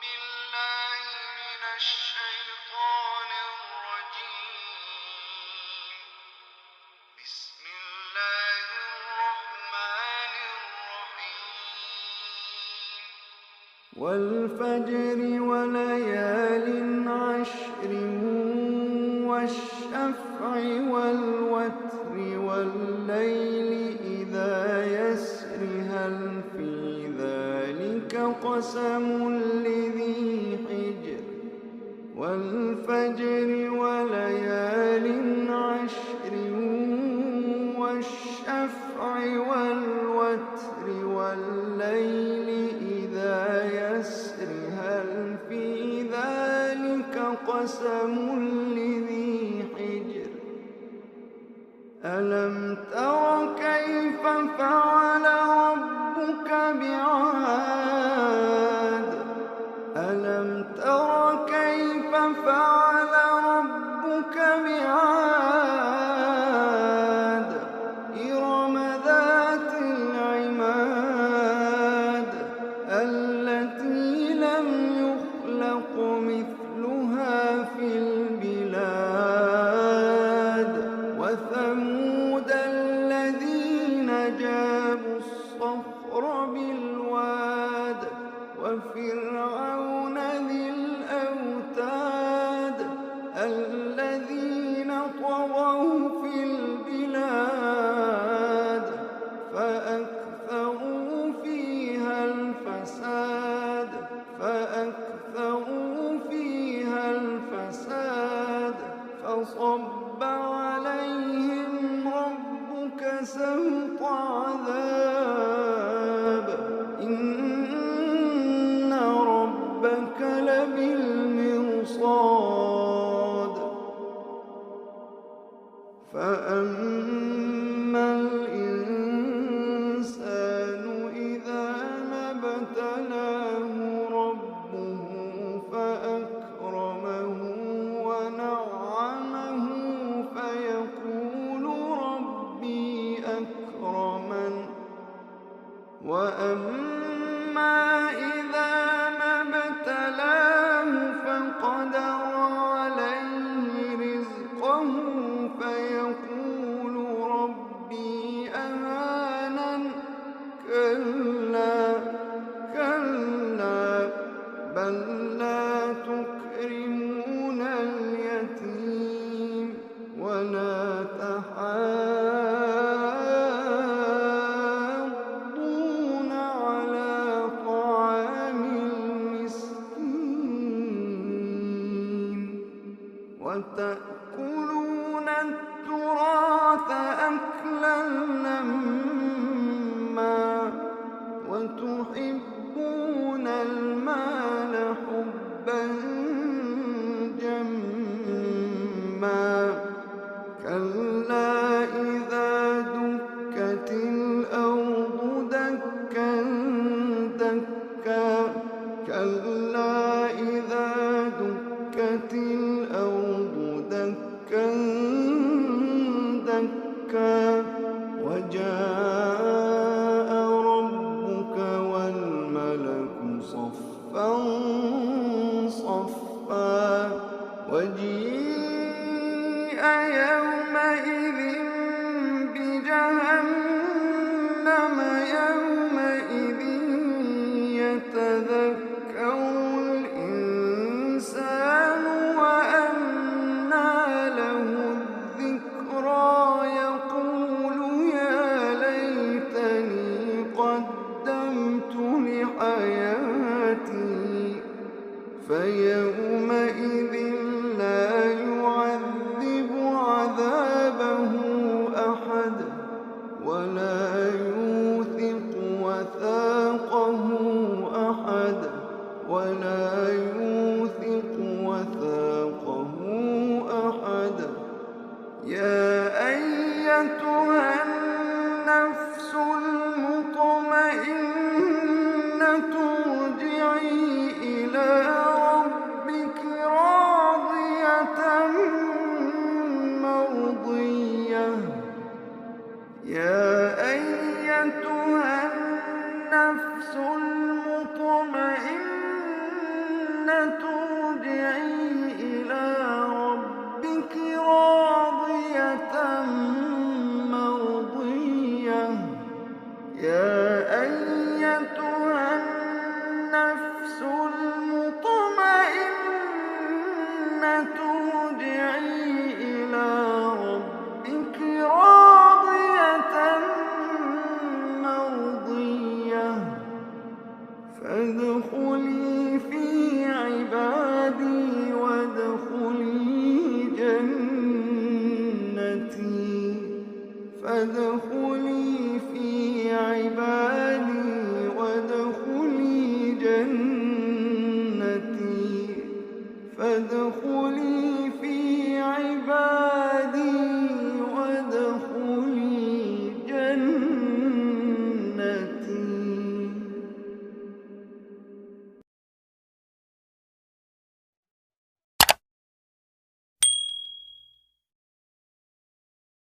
بالله من الشيطان الرجيم. بسم الله الرحمن الرحيم. والفجر وليال عشر والشفع والوتر والليل إذا يسر هل في ذلك قسم لذي حجر والفجر وليال عشر والشفع والوتر والليل إذا يسر هل في ذلك قسم لذي حجر ألم تر كيف فعل ربك بعاد ألم تر كيف فعل ربك بعاد إرم ذات العماد التي لم يخلق مثلها في البلاد وثمود الذين جابوا الصخر بالواد وفرعون ذي الأوتاد الذين طغوا في البلاد فأكثروا فيها الفساد فصب عليهم ربك سوط عذاب إن ربك لبالمرصاد فأما الإنسان إذا ما ابتلاه ربه فأكرمه ونعمه فيقول ربي أكرمن وأما إذا ما ابتلاه فقدر عليه رزقه فيقول ربي أهانن كلا بل لا تكرمون اليتيم ولا تحاضون على طعام المسكين وتأكلون التراث أكلا لما وتحبون المال حبا جما كلا إذا دكت الأرض دكا دكا كلا إذا دكت الأرض دكا دكا وجاء ربك والملك صفا صفا وجيء يومئذ بجهنم يومئذ يتذكر الإنسان وأنى له الذكرى يقول يا ليتني قدمت لحياتي فيومئذ لا يعذب عذابه أحد ولا يوثق وثاقه أحد يا أيتها النفس المطمئنة ارجعي إلى ربك فادخلي في عبادي وادخلي جنتي فادخلي في عبادي وادخلي جنتي فادخلي